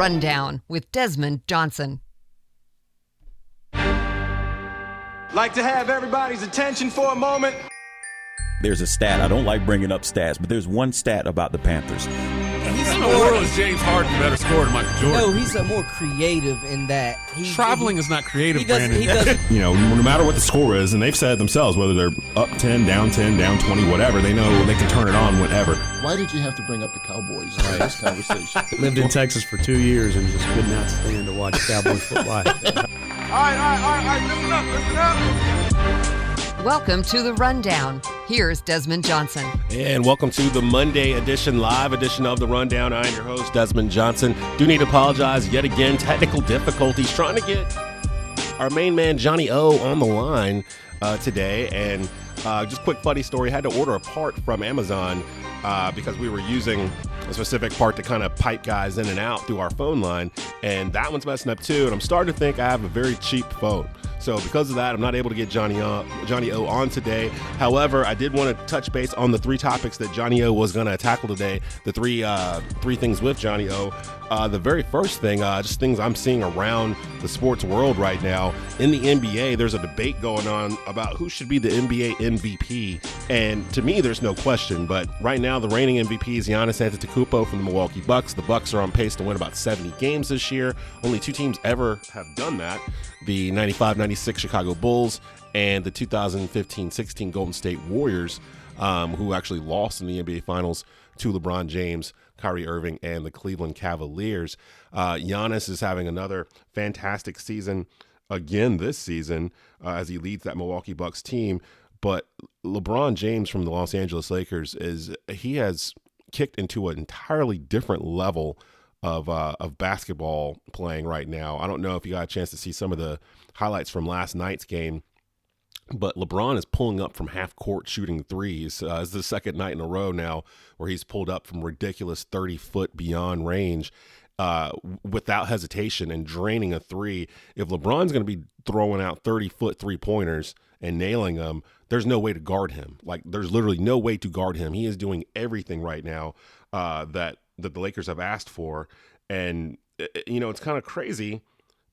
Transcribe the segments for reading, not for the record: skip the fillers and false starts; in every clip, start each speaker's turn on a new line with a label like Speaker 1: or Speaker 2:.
Speaker 1: Rundown with Desmond Johnson.
Speaker 2: Like to have everybody's attention for a moment.
Speaker 3: There's a stat. I don't like bringing up stats, but there's one stat about the Panthers.
Speaker 4: In the world is James Harden a better scorer than Michael Jordan?
Speaker 5: No, he's more creative in that.
Speaker 4: Traveling is not creative, Brandon.
Speaker 6: No matter what the score is, and they've said it themselves, whether they're up 10, down 20, whatever, they know they can turn it on whenever.
Speaker 7: Why did you have to bring up the Cowboys in this conversation?
Speaker 8: Lived in Texas for 2 years and just could not stand to watch Cowboys football.
Speaker 2: All right, listen up.
Speaker 1: Welcome to The Rundown. Here's Desmond Johnson.
Speaker 9: And welcome to the Monday edition, live edition of The Rundown. I am your host, Desmond Johnson. Do need to apologize yet again. Technical difficulties trying to get our main man, Johnny O, on the line today. And just quick funny story, had to order a part from Amazon because we were using a specific part to kind of pipe guys in and out through our phone line. And that one's messing up too. And I'm starting to think I have a very cheap phone. So because of that, I'm not able to get Johnny O on today. However, I did want to touch base on the three topics that Johnny O was going to tackle today, the three things with Johnny O. The very first thing, just things I'm seeing around the sports world right now. In the NBA, there's a debate going on about who should be the NBA MVP. And to me, there's no question. But right now, the reigning MVP is Giannis Antetokounmpo from the Milwaukee Bucks. The Bucks are on pace to win about 70 games this year. Only two teams ever have done that. The 95-96 Chicago Bulls and the 2015-16 Golden State Warriors, who actually lost in the NBA Finals to LeBron James, Kyrie Irving, and the Cleveland Cavaliers. Giannis is having another fantastic season again this season as he leads that Milwaukee Bucks team. But LeBron James from the Los Angeles Lakers he has kicked into an entirely different level of basketball playing right now. I don't know if you got a chance to see some of the highlights from last night's game, but LeBron is pulling up from half court shooting threes. It's the second night in a row now where he's pulled up from ridiculous 30-foot beyond range without hesitation and draining a three. If LeBron's going to be throwing out 30-foot three-pointers and nailing them, there's no way to guard him. Like, there's literally no way to guard him. He is doing everything right now that the Lakers have asked for. And, it's kind of crazy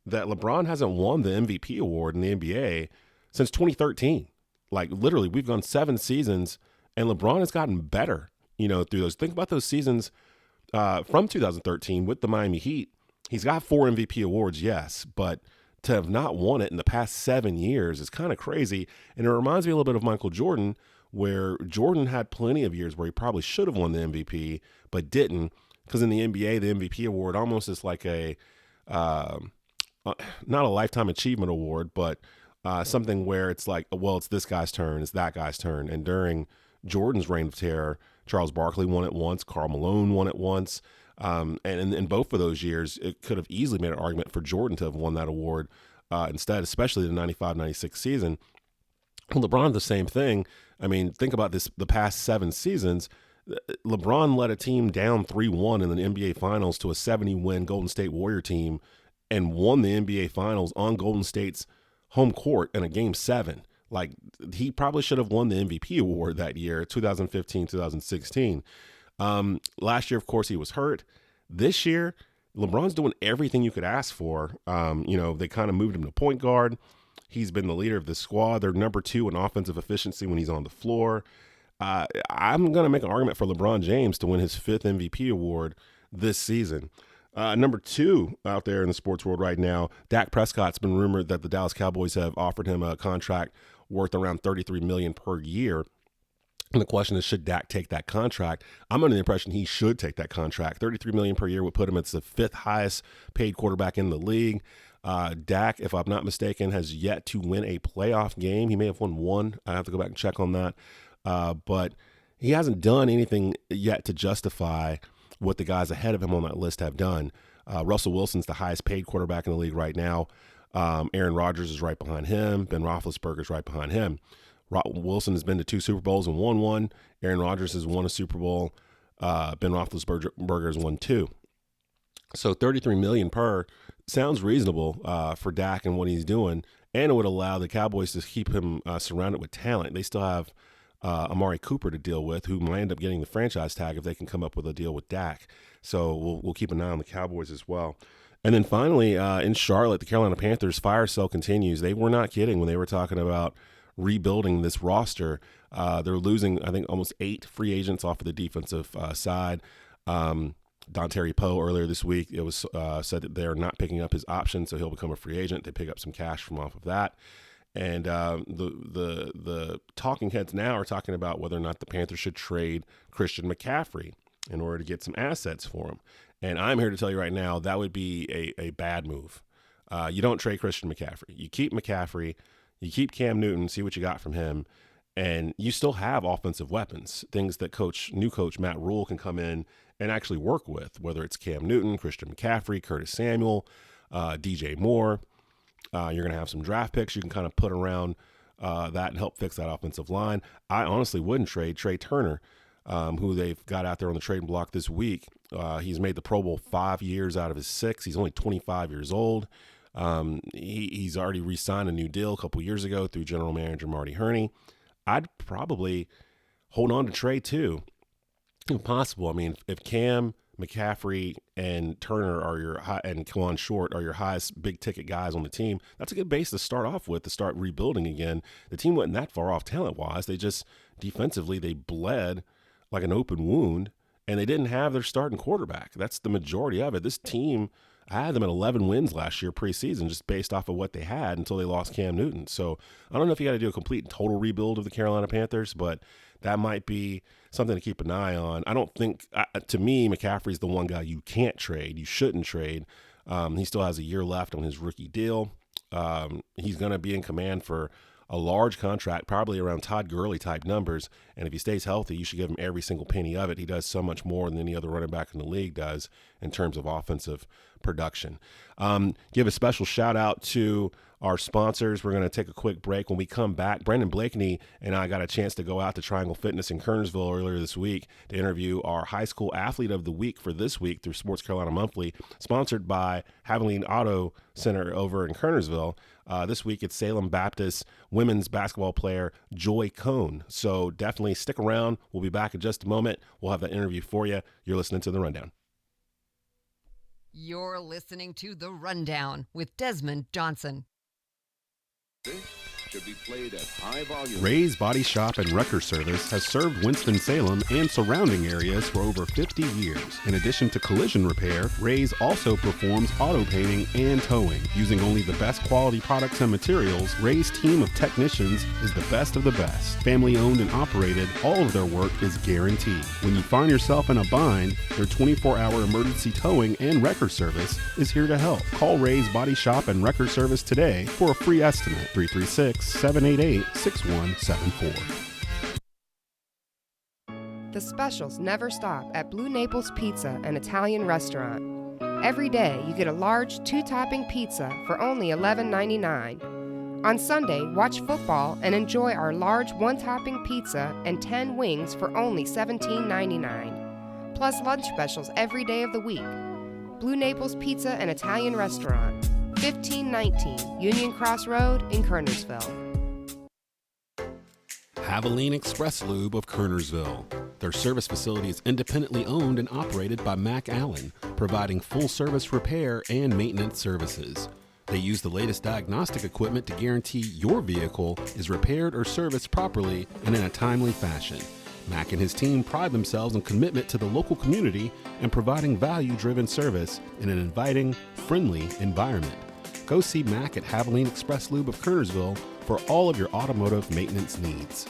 Speaker 9: that LeBron hasn't won the MVP award in the NBA since 2013. Like, literally, we've gone 7 seasons, and LeBron has gotten better, through those. Think about those seasons from 2013 with the Miami Heat. He's got 4 MVP awards, yes, but to have not won it in the past 7 years is kind of crazy. And it reminds me a little bit of Michael Jordan, where Jordan had plenty of years where he probably should have won the MVP, but didn't, because in the NBA, the MVP award almost is like a not a lifetime achievement award, but something where it's like, well, it's this guy's turn, it's that guy's turn. And during Jordan's reign of terror, Charles Barkley won it once, Karl Malone won it once, and in both of those years, it could have easily made an argument for Jordan to have won that award instead, especially the 95-96 season. LeBron, the same thing. I mean, think about this, the past 7 seasons, LeBron led a team down 3-1 in the NBA Finals to a 70-win Golden State Warrior team and won the NBA Finals on Golden State's home court in a Game 7. Like, he probably should have won the MVP award that year, 2015, 2016. Last year, of course, he was hurt. This year, LeBron's doing everything you could ask for. They kind of moved him to point guard. He's been the leader of the squad. They're number 2 in offensive efficiency when he's on the floor. I'm going to make an argument for LeBron James to win his 5th MVP award this season. Number 2 out there in the sports world right now, Dak Prescott's been rumored that the Dallas Cowboys have offered him a contract worth around $33 million per year. And the question is, should Dak take that contract? I'm under the impression he should take that contract. $33 million per year would put him at the 5th highest paid quarterback in the league. Dak, if I'm not mistaken, has yet to win a playoff game. He may have won one. I have to go back and check on that. But he hasn't done anything yet to justify what the guys ahead of him on that list have done. Russell Wilson's the highest paid quarterback in the league right now. Aaron Rodgers is right behind him. Ben Roethlisberger is right behind him. Wilson has been to 2 Super Bowls and won one. Aaron Rodgers has won a Super Bowl. Ben Roethlisberger has won 2. So $33 million per sounds reasonable for Dak and what he's doing, and it would allow the Cowboys to keep him surrounded with talent. They still have Amari Cooper to deal with, who might end up getting the franchise tag if they can come up with a deal with Dak. So we'll keep an eye on the Cowboys as well. And then finally, in Charlotte, the Carolina Panthers fire sale continues. They were not kidding when they were talking about rebuilding this roster. They're losing, I think, almost 8 free agents off of the defensive side. Dontari Poe earlier this week, it was said that they're not picking up his option, so he'll become a free agent. They pick up some cash from off of that. And the talking heads now are talking about whether or not the Panthers should trade Christian McCaffrey in order to get some assets for him. And I'm here to tell you right now, that would be a bad move. You don't trade Christian McCaffrey. You keep McCaffrey, you keep Cam Newton, see what you got from him, and you still have offensive weapons, things that new coach Matt Rule can come in and actually work with, whether it's Cam Newton, Christian McCaffrey, Curtis Samuel, DJ Moore. You're going to have some draft picks you can kind of put around that and help fix that offensive line. I honestly wouldn't trade Trey Turner, who they've got out there on the trading block this week. He's made the Pro Bowl 5 years out of his 6. He's only 25 years old. He's already re-signed a new deal a couple years ago through general manager Marty Herney. I'd probably hold on to Trey too, if possible. I mean, if Cam, McCaffrey, and Turner and Kawan Short are your highest big ticket guys on the team, that's a good base to start off with, to start rebuilding again. The team wasn't that far off talent wise. They just defensively, they bled like an open wound, and they didn't have their starting quarterback. That's the majority of it. This team, I had them at 11 wins last year preseason, just based off of what they had until they lost Cam Newton. So I don't know if you got to do a complete and total rebuild of the Carolina Panthers, but that might be something to keep an eye on. I don't think, to me, McCaffrey's the one guy you can't trade. You shouldn't trade. He still has a year left on his rookie deal. He's going to be in command for a large contract, probably around Todd Gurley type numbers. And if he stays healthy, you should give him every single penny of it. He does so much more than any other running back in the league does in terms of offensive production. Give a special shout out to our sponsors. We're going to take a quick break. When we come back, Brandon Blakeney and I got a chance to go out to Triangle Fitness in Kernersville earlier this week to interview our high school athlete of the week for this week through Sports Carolina Monthly, sponsored by Haviland Auto Center over in Kernersville. This week it's Salem Baptist women's basketball player Joy Cohn. So definitely stick around. We'll be back in just a moment. We'll have that interview for you. You're listening to The Rundown.
Speaker 1: You're listening to The Rundown with Desmond Johnson.
Speaker 10: Should be played at high volume.
Speaker 6: Ray's Body Shop and Wrecker Service has served Winston-Salem and surrounding areas for over 50 years. In addition to collision repair, Ray's also performs auto painting and towing. Using only the best quality products and materials, Ray's team of technicians is the best of the best. Family owned and operated, all of their work is guaranteed. When you find yourself in a bind, their 24-hour emergency towing and wrecker service is here to help. Call Ray's Body Shop and Wrecker Service today for a free estimate. 336-788-6174.
Speaker 11: The specials never stop at Blue Naples Pizza, an Italian restaurant. Every day you get a large 2-topping pizza for only $11.99. On Sunday, watch football and enjoy our large 1-topping pizza and 10 wings for only $17.99. Plus lunch specials every day of the week. Blue Naples Pizza, an Italian restaurant. 1519 Union Cross Road in Kernersville.
Speaker 6: Haviland Express Lube of Kernersville. Their service facility is independently owned and operated by Mac Allen, providing full-service repair and maintenance services. They use the latest diagnostic equipment to guarantee your vehicle is repaired or serviced properly and in a timely fashion. Mac and his team pride themselves on commitment to the local community and providing value-driven service in an inviting, friendly environment. Go see Mac at Haviland Express Lube of Kernersville for all of your automotive maintenance needs.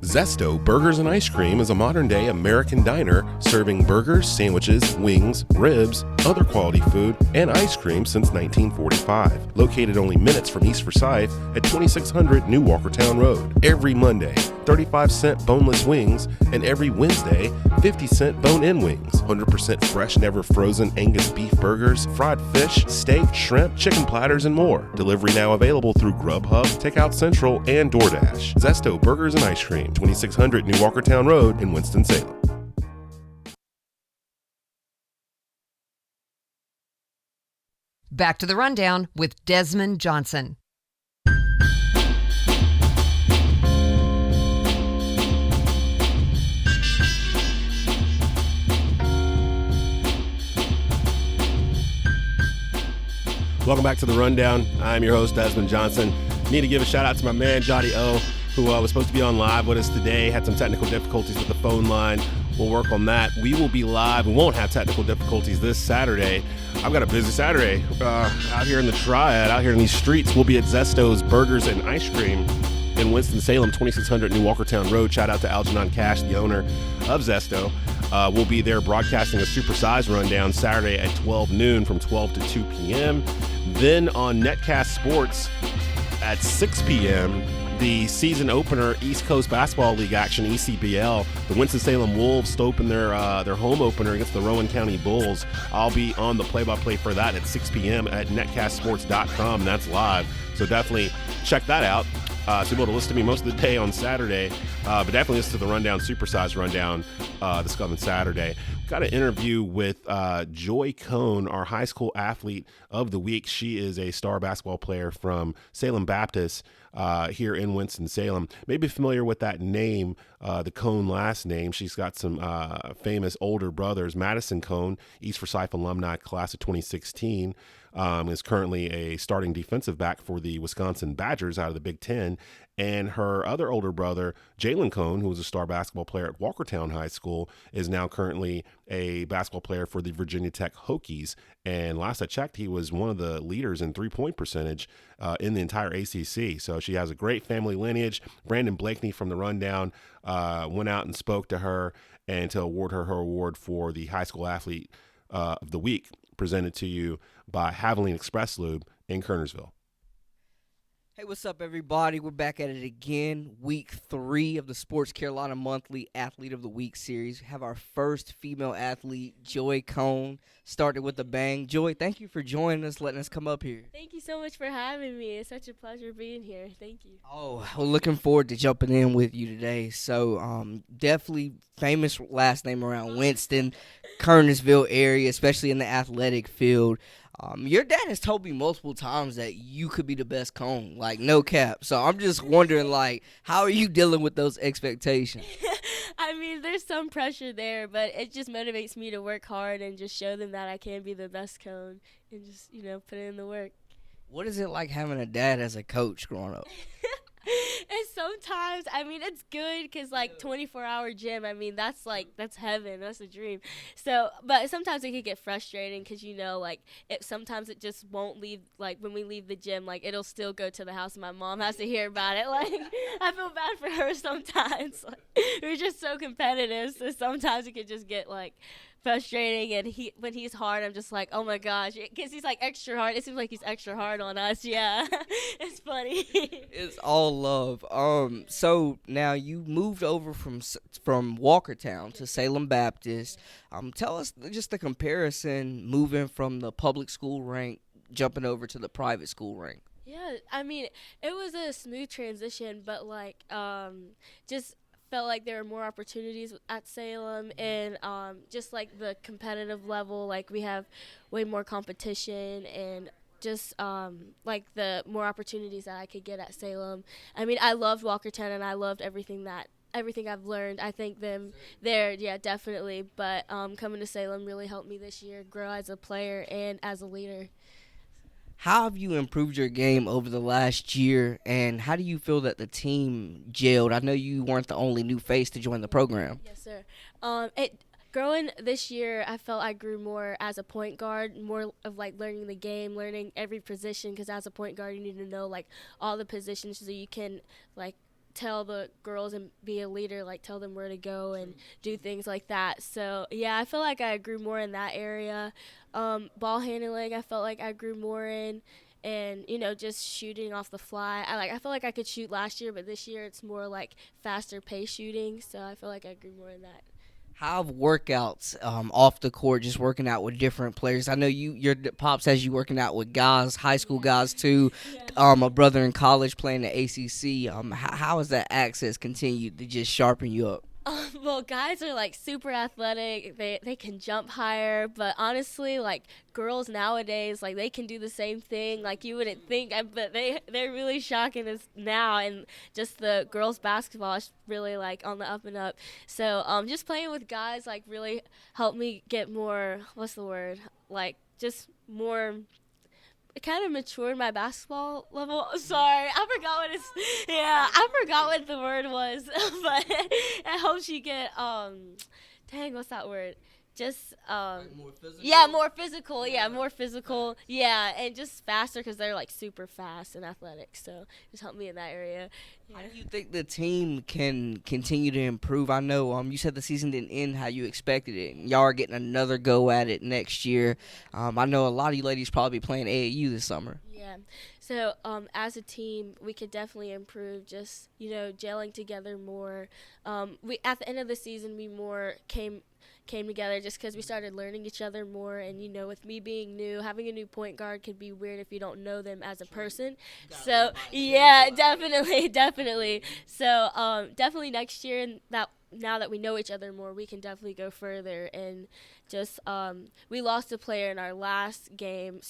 Speaker 9: Zesto Burgers and Ice Cream is a modern-day American diner serving burgers, sandwiches, wings, ribs, other quality food, and ice cream since 1945. Located only minutes from East Forsyth at 2600 New Walkertown Road. Every Monday, 35-cent boneless wings, and every Wednesday, 50-cent bone-in wings. 100% fresh, never frozen Angus beef burgers, fried fish, steak, shrimp, chicken platters, and more. Delivery now available through Grubhub, Takeout Central, and DoorDash. Zesto Burgers and Ice Cream, 2600 New Walkertown Road in Winston-Salem.
Speaker 1: Back to The Rundown with Desmond Johnson.
Speaker 9: back to the Rundown. I'm your host, Desmond Johnson. Need to give a shout out to my man, Johnny O, who was supposed to be on live with us today. Had some technical difficulties with the phone line. We'll work on that. We will be live. We won't have technical difficulties this Saturday. I've got a busy Saturday out here in the Triad, out here in these streets. We'll be at Zesto's Burgers and Ice Cream in Winston-Salem, 2600 New Walkertown Road. Shout out to Algernon Cash, the owner of Zesto. We'll be there broadcasting a supersized rundown Saturday at 12 noon from 12 to 2 p.m. Then on Netcast Sports at 6 p.m., the season opener East Coast Basketball League action, ECBL. The Winston-Salem Wolves open their home opener against the Rowan County Bulls. I'll be on the play-by-play for that at 6 p.m. at netcastsports.com, and that's live. So definitely check that out. So you'll be able to listen to me most of the day on Saturday, but definitely listen to the Rundown, Supersize Rundown this coming Saturday. Got an interview with Joy Cohn, our high school athlete of the week. She is a star basketball player from Salem Baptist here in Winston-Salem. Maybe familiar with that name, the Cohn last name. She's got some famous older brothers. Madison Cohn, East Forsyth alumni, class of 2016. Is currently a starting defensive back for the Wisconsin Badgers out of the Big Ten. And her other older brother, Jalen Cohn, who was a star basketball player at Walkertown High School, is now currently a basketball player for the Virginia Tech Hokies. And last I checked, he was one of the leaders in three-point percentage in the entire ACC. So she has a great family lineage. Brandon Blakeney from the Rundown went out and spoke to her and to award her award for the high school athlete of the week, presented to you by Haviland Express Lube in Kernersville.
Speaker 5: Hey, what's up, everybody? We're back at it again. Week 3 of the Sports Carolina Monthly Athlete of the Week series. We have our first female athlete, Joy Cohn, started with a bang. Joy, thank you for joining us, letting us come up here.
Speaker 12: Thank you so much for having me. It's such a pleasure being here. Thank you.
Speaker 5: Oh, we're looking forward to jumping in with you today. So, definitely famous last name around Winston, Kernersville area, especially in the athletic field. Your dad has told me multiple times that you could be the best Cohn, like no cap. So I'm just wondering, like, how are you dealing with those expectations?
Speaker 12: I mean, there's some pressure there, but it just motivates me to work hard and just show them that I can be the best Cohn and just, put in the work.
Speaker 5: What is it like having a dad as a coach growing up?
Speaker 12: And sometimes, it's good because, 24-hour gym, that's heaven. That's a dream. So, but sometimes it can get frustrating because, sometimes it just won't leave, when we leave the gym, it'll still go to the house and my mom has to hear about it. I feel bad for her sometimes. We're just so competitive, so sometimes it can just get, frustrating, and when he's hard, I'm just like, oh my gosh, because he's extra hard. It seems like he's extra hard on us. Yeah, it's funny.
Speaker 5: It's all love. So now you moved over from Walkertown to Salem Baptist. Tell us just the comparison moving from the public school rank, jumping over to the private school rank.
Speaker 12: Yeah, it was a smooth transition, but just felt like there were more opportunities at Salem, and just the competitive level, we have way more competition, and just the more opportunities that I could get at Salem. I loved Walkertown, and I loved everything I've learned. I thank them there, yeah, definitely. But coming to Salem really helped me this year grow as a player and as a leader.
Speaker 5: How have you improved your game over the last year, and how do you feel that the team gelled? I know you weren't the only new face to join the program.
Speaker 12: Yes, sir. Growing this year, I felt I grew more as a point guard, more of learning the game, learning every position, because as a point guard, you need to know all the positions so you can tell the girls and be a leader, tell them where to go and do things like that. So, yeah, I feel like I grew more in that area. Ball handling, I felt like I grew more in. And, just shooting off the fly. I feel like I could shoot last year, but this year it's more faster pace shooting. So I feel like I grew more in that.
Speaker 5: How have workouts off the court, just working out with different players? I know your pops has you working out with guys, high school guys too. Yeah. A brother in college playing the ACC. How has that access continued to just sharpen you up?
Speaker 12: Well, guys are super athletic. They can jump higher, but honestly, girls nowadays, they can do the same thing. You wouldn't think, but they're really shocking us now. And just the girls basketball is really on the up and up. So just playing with guys really helped me get more. What's the word? Just more kind of matured my basketball level. Sorry, I forgot what the word was, but it helps you get what's that word? Just
Speaker 5: more physical?
Speaker 12: more physical. Yeah, more physical. Yeah, and just faster because they're like super fast and athletic. So just helped me in that area. Yeah.
Speaker 5: How do you think the team can continue to improve? I know you said the season didn't end how you expected it. Y'all are getting another go at it next year. I know a lot of you ladies probably playing AAU this summer.
Speaker 12: Yeah. So as a team, we could definitely improve. Just gelling together more. We at the end of the season, we more came together just because we started learning each other more. And with me being new, having a new point guard could be weird if you don't know them as a person. So yeah, definitely. So definitely next year, and that now that we know each other more, we can definitely go further. And just we lost a player in our last game,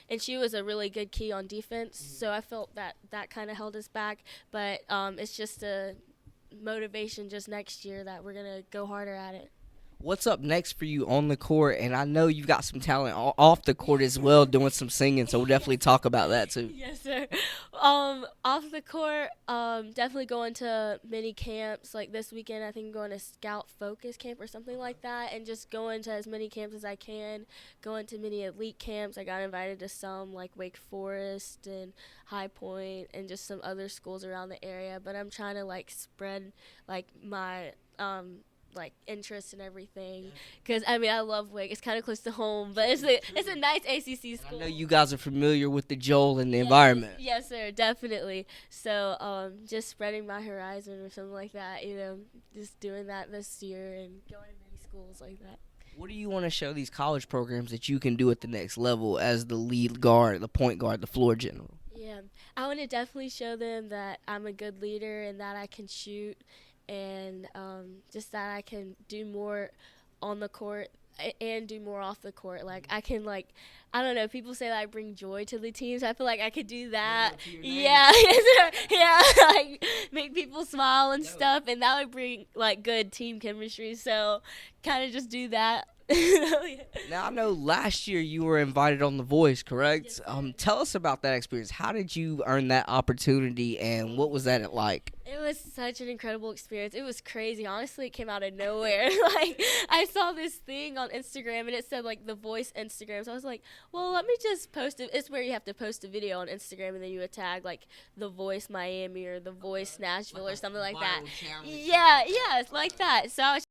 Speaker 12: and she was a really good key on defense. So I felt that kind of held us back. But it's just a motivation just next year that we're gonna go harder at it.
Speaker 5: What's up next for you on the court? And I know you've got some talent off the court as well, doing some singing, so we'll definitely talk about that too.
Speaker 12: Yes, sir. Off the court, definitely going to mini camps. Like this weekend, I think I'm going to Scout Focus Camp or something like that, and just going to as many camps as I can, going to many elite camps. I got invited to some like Wake Forest and High Point and just some other schools around the area, but I'm trying to like spread like my interest and everything, because I love Wake. It's kind of close to home, but it's a nice ACC school.
Speaker 5: I know you guys are familiar with the Joel and the environment.
Speaker 12: Yes, sir, definitely. So just spreading my horizon or something like that. Just doing that this year and going to many schools like that.
Speaker 5: What do you want to show these college programs that you can do at the next level as the lead guard, the point guard, the floor general?
Speaker 12: Yeah, I want to definitely show them that I'm a good leader and that I can shoot. And just that I can do more on the court and do more off the court. Like I can I don't know, people say that I bring joy to the teams. I feel like I could do that. Yeah. Yeah, like make people smile and stuff, and that would bring like good team chemistry. So kind of just do that.
Speaker 5: Now I know last year you were invited on The Voice, correct?
Speaker 12: Yes,
Speaker 5: tell us about that experience. How did you earn that opportunity, and what was that like?
Speaker 12: It was such an incredible experience. It was crazy. Honestly, it came out of nowhere. I saw this thing on Instagram, and it said The Voice Instagram. So I was like, well, let me just post it. It's where you have to post a video on Instagram, and then you would tag The Voice Miami or The Voice Nashville or something like that. Yeah, it's like that. So I was